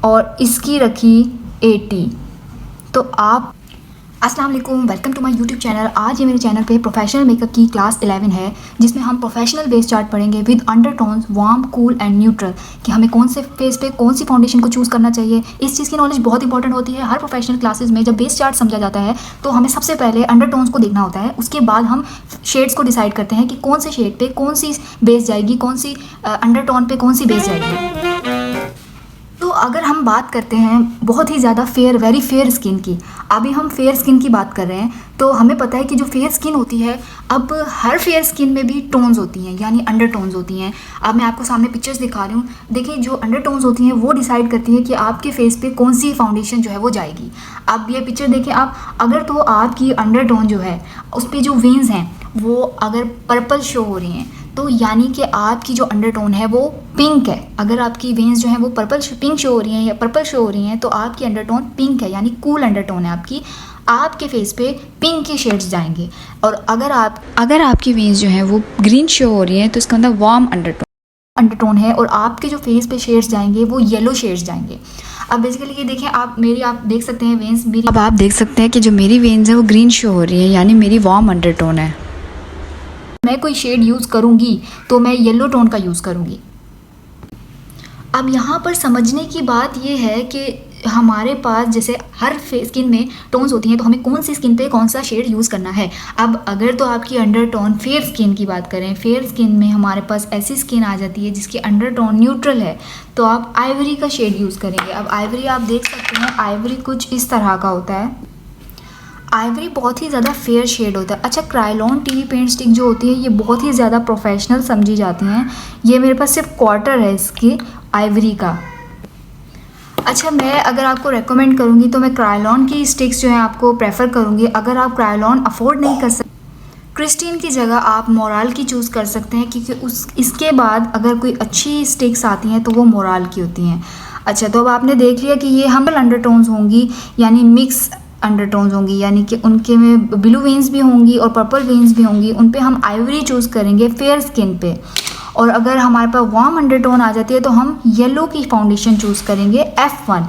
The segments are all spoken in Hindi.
और इसकी रखी 80। तो आप अस्सलाम वालेकुम, welcome to my YouTube channel. आज ये मेरे चैनल पे प्रोफेशनल मेकअप की क्लास 11 है, जिसमें हम प्रोफेशनल बेस चार्ट पढ़ेंगे with undertones, warm, cool and neutral, कि हमें कौन से फेस पे कौन सी फाउंडेशन को चूज़ करना चाहिए। इस चीज़ की नॉलेज बहुत इंपॉर्टेंट होती है। हर प्रोफेशनल क्लासेस में जब बेस चार्ट समझा जाता है तो हमें सबसे पहले अंडरटोन्स को देखना होता है, उसके बाद हम शेड्स को डिसाइड करते हैं कि कौन से शेड पे कौन सी बेस जाएगी, कौन सी अंडरटोन पे कौन सी बेस जाएगी। तो अगर हम बात करते हैं बहुत ही ज़्यादा वेरी फेयर स्किन की, अभी हम फेयर स्किन की बात कर रहे हैं, तो हमें पता है कि जो फेयर स्किन होती है, अब हर फेयर स्किन में भी टोन्स होती हैं, यानी अंडरटोन्स होती हैं। अब मैं आपको सामने पिक्चर्स दिखा रही हूँ। देखिए, जो अंडरटोन्स होती हैं वो डिसाइड करती हैं कि आपके फेस पे कौन सी फाउंडेशन जो है वो जाएगी। अब ये पिक्चर देखें आप, अगर तो आपकी अंडरटोन जो है उस पर जो वेन्स हैं वो अगर पर्पल शो हो रही हैं, तो यानी कि आपकी जो अंडरटोन है वो पिंक है। अगर आपकी वेन्स जो हैं वो पिंक शो हो रही हैं या पर्पल शो हो रही हैं, तो आपकी अंडरटोन पिंक है, यानी कूल अंडरटोन है आपकी। आपके फेस पे पिंक के शेड्स जाएंगे। और अगर आपकी वेन्स जो हैं वो ग्रीन शो हो रही हैं, तो इसका मतलब वार्म अंडरटोन है, और आपके जो फेस पे शेड्स जाएंगे वो येलो शेड्स जाएंगे। अब बेसिकली ये देखें आप देख सकते हैं वेन्स मेरी। अब आप देख सकते हैं कि जो मेरी वेन्स हैं वो ग्रीन शो हो रही है, यानी मेरी वार्म अंडरटोन है। मैं कोई शेड यूज़ करूँगी तो मैं येलो टोन का यूज़ करूँगी। अब यहाँ पर समझने की बात ये है कि हमारे पास जैसे हर स्किन में टोन्स होती हैं, तो हमें कौन सी स्किन पे कौन सा शेड यूज़ करना है। अब अगर तो आपकी अंडरटोन फेयर स्किन की बात करें, फेयर स्किन में हमारे पास ऐसी स्किन आ जाती है जिसकी अंडरटोन न्यूट्रल है, तो आप आइवरी का शेड यूज़ करेंगे। अब आइवरी आप देख सकते हैं, आइवरी कुछ इस तरह का होता है। आइवरी बहुत ही ज़्यादा फेयर शेड होता है। अच्छा, क्रायोलॉन टीवी पेंट स्टिक जो होती है ये बहुत ही ज़्यादा प्रोफेशनल समझी जाती हैं। ये मेरे पास सिर्फ क्वार्टर है इसकी आइवरी का। अच्छा, मैं अगर आपको रेकमेंड करूँगी तो मैं क्रायोलॉन की स्टिक्स जो हैं आपको प्रेफर करूँगी। अगर आप क्रायोलॉन अफोर्ड नहीं कर सकते, क्रिस्टीन की जगह आप मोराल की चूज़ कर सकते हैं, क्योंकि इसके बाद अगर कोई अच्छी स्टिक्स आती हैं तो वो मोराल की होती हैं। अच्छा, तो अब आपने देख लिया कि ये हमल अंडरटोन्स होंगी, यानी मिक्स अंडरटोन्स होंगी, यानी कि उनके में ब्लू वेन्स भी होंगी और पर्पल वेन्स भी होंगी। उन पे हम आइवरी चूज़ करेंगे फेयर स्किन पे। और अगर हमारे पास वार्म अंडरटोन आ जाती है तो हम येलो की फाउंडेशन चूज़ करेंगे F1।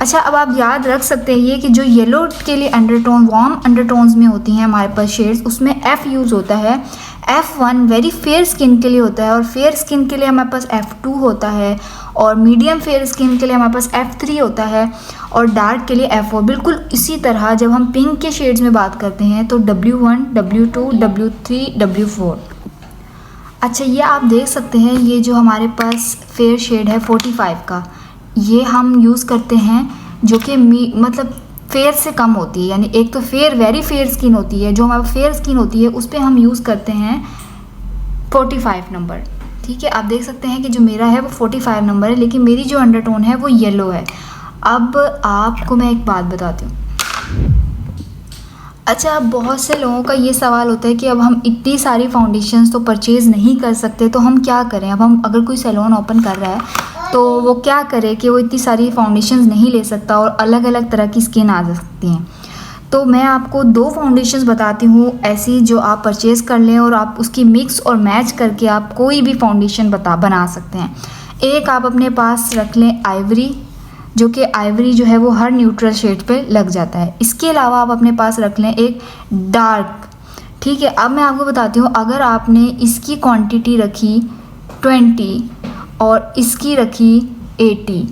अच्छा, अब आप याद रख सकते हैं ये कि जो येलो के लिए अंडरटोन वार्म अंडरटोन्स में होती हैं हमारे पास शेड्स, उसमें F यूज़ होता है। F1 वेरी फेयर स्किन के लिए होता है, और फेयर स्किन के लिए हमारे पास F2 होता है, और मीडियम फेयर स्किन के लिए हमारे पास F3 होता है, और डार्क के लिए F4। बिल्कुल इसी तरह जब हम पिंक के शेड्स में बात करते हैं तो W1, W2, W3, W4। अच्छा, ये आप देख सकते हैं, ये जो हमारे पास फेयर शेड है 45 का, ये हम यूज़ करते हैं, जो कि मतलब फेयर से कम होती है। यानी एक तो वेरी फेयर स्किन होती है, जो हमारा फेयर स्किन होती है उस पर हम यूज़ करते हैं 45 नंबर। ठीक है, आप देख सकते हैं कि जो मेरा है वो 45 नंबर है, लेकिन मेरी जो अंडरटोन है वो येलो है। अब आपको मैं एक बात बताती हूँ। अच्छा, अब बहुत से लोगों का ये सवाल होता है कि अब हम इतनी सारी फाउंडेशंस तो परचेज़ नहीं कर सकते, तो हम क्या करें। अब हम अगर कोई सैलून ओपन कर रहा है तो वो क्या करे कि वो इतनी सारी फाउंडेशंस नहीं ले सकता, और अलग अलग तरह की स्किन आ सकती हैं। तो मैं आपको 2 फाउंडेशंस बताती हूँ ऐसी, जो आप परचेज़ कर लें और आप उसकी मिक्स और मैच करके आप कोई भी फाउंडेशन बना सकते हैं। एक आप अपने पास रख लें आइवरी, जो कि आइवरी जो है वो हर न्यूट्रल शेड पे लग जाता है। इसके अलावा आप अपने पास रख लें एक डार्क। ठीक है, अब मैं आपको बताती हूँ, अगर आपने इसकी क्वांटिटी रखी 20 और इसकी रखी 80,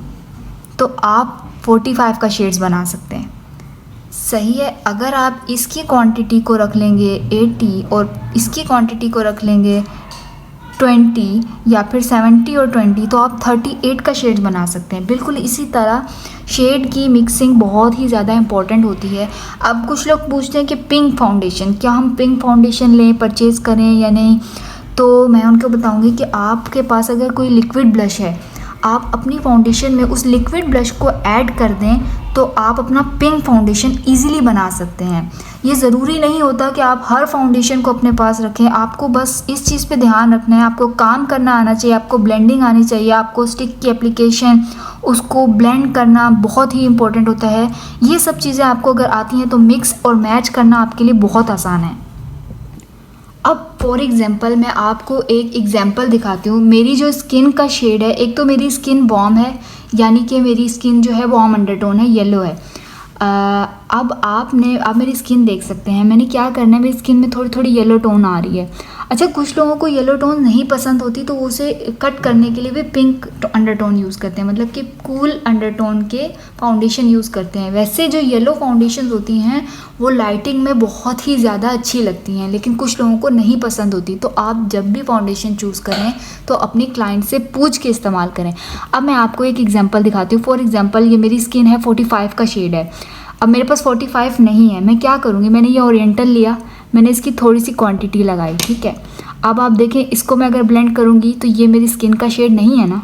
तो आप 45 का शेड्स बना सकते हैं। सही है। अगर आप इसकी क्वांटिटी को रख लेंगे 80 और इसकी क्वांटिटी को रख लेंगे 20, या फिर 70 और 20, तो आप 38 का शेड बना सकते हैं। बिल्कुल इसी तरह शेड की मिक्सिंग बहुत ही ज़्यादा इंपॉर्टेंट होती है। अब कुछ लोग पूछते हैं कि पिंक फाउंडेशन, क्या हम पिंक फाउंडेशन लें, परचेज़ करें या नहीं। तो मैं उनको बताऊंगी कि आपके पास अगर कोई लिक्विड ब्लश है, आप अपनी फाउंडेशन में उस लिक्विड ब्लश को ऐड कर दें, तो आप अपना पिंक फाउंडेशन इजीली बना सकते हैं। ये ज़रूरी नहीं होता कि आप हर फाउंडेशन को अपने पास रखें। आपको बस इस चीज़ पे ध्यान रखना है, आपको काम करना आना चाहिए, आपको ब्लेंडिंग आनी चाहिए, आपको स्टिक की एप्लीकेशन, उसको ब्लेंड करना बहुत ही इंपॉर्टेंट होता है। ये सब चीज़ें आपको अगर आती हैं तो मिक्स और मैच करना आपके लिए बहुत आसान है। अब फॉर एग्ज़ाम्पल मैं आपको एक एग्ज़ाम्पल दिखाती हूँ। मेरी जो स्किन का शेड है, एक तो मेरी स्किन वार्म है, यानी कि मेरी स्किन जो है वार्म अंडरटोन है, येलो है। अब मेरी स्किन देख सकते हैं। मैंने क्या करना है, मेरी स्किन में थोड़ी थोड़ी येलो टोन आ रही है। अच्छा, कुछ लोगों को येलो टोन नहीं पसंद होती, तो वो उसे कट करने के लिए वे पिंक अंडरटोन यूज़ करते हैं, मतलब कि कूल अंडरटोन के फाउंडेशन यूज़ करते हैं। वैसे जो येलो फाउंडेशन होती हैं वो लाइटिंग में बहुत ही ज़्यादा अच्छी लगती हैं, लेकिन कुछ लोगों को नहीं पसंद होती। तो आप जब भी फाउंडेशन चूज़ करें तो अपनी क्लाइंट से पूछ के इस्तेमाल करें। अब मैं आपको एक एग्जांपल दिखाती हूँ। फॉर एग्जांपल ये मेरी स्किन है, 45 का शेड है। अब मेरे पास 45 नहीं है, मैं क्या करूँगी, मैंने ये ओरिएंटल लिया, मैंने इसकी थोड़ी सी क्वांटिटी लगाई, ठीक है। अब आप देखें, इसको मैं अगर ब्लेंड करूँगी तो ये मेरी स्किन का शेड नहीं है ना।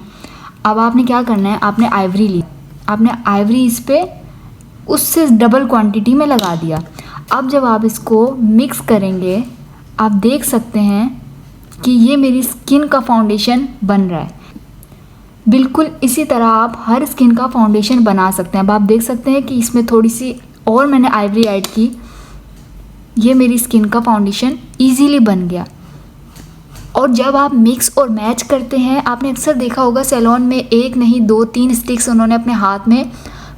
अब आपने क्या करना है, आपने आइवरी ली, आपने आइवरी इस पर उससे डबल क्वांटिटी में लगा दिया। अब जब आप इसको मिक्स करेंगे, आप देख सकते हैं कि ये मेरी स्किन का फाउंडेशन बन रहा है। बिल्कुल इसी तरह आप हर स्किन का फाउंडेशन बना सकते हैं। अब आप देख सकते हैं कि इसमें थोड़ी सी और मैंने आइवरी ऐड की, ये मेरी स्किन का फाउंडेशन इजीली बन गया। और जब आप मिक्स और मैच करते हैं, आपने अक्सर देखा होगा सैलून में एक नहीं 2-3 स्टिक्स उन्होंने अपने हाथ में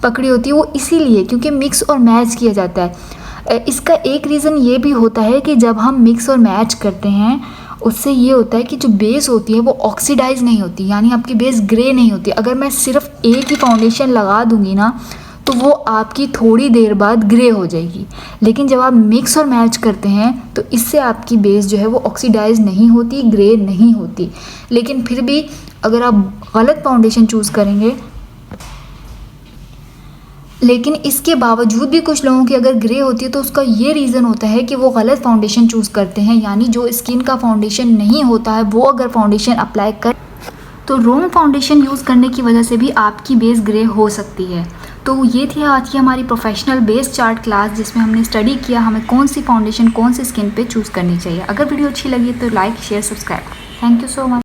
पकड़ी होती है, वो इसीलिए क्योंकि मिक्स और मैच किया जाता है। इसका एक रीज़न ये भी होता है कि जब हम मिक्स और मैच करते हैं, उससे ये होता है कि जो बेस होती है वो ऑक्सीडाइज नहीं होती, यानी आपकी बेस ग्रे नहीं होती। अगर मैं सिर्फ एक ही फाउंडेशन लगा दूंगी ना, तो वो आपकी थोड़ी देर बाद ग्रे हो जाएगी। लेकिन जब आप मिक्स और मैच करते हैं तो इससे आपकी बेस जो है वो ऑक्सीडाइज नहीं होती, ग्रे नहीं होती। लेकिन फिर भी अगर आप गलत फाउंडेशन चूज़ करेंगे, लेकिन इसके बावजूद भी कुछ लोगों की अगर ग्रे होती है तो उसका ये रीज़न होता है कि वो गलत फाउंडेशन चूज़ करते हैं, यानी जो स्किन का फाउंडेशन नहीं होता है वो अगर फाउंडेशन अप्लाई कर, तो रॉन्ग फाउंडेशन यूज़ करने की वजह से भी आपकी बेस ग्रे हो सकती है। तो ये थी आज की हमारी प्रोफेशनल बेस चार्ट क्लास, जिसमें हमने स्टडी किया हमें कौन सी फाउंडेशन कौन सी स्किन पे चूज़ करनी चाहिए। अगर वीडियो अच्छी लगी तो like share subscribe. Thank you so much.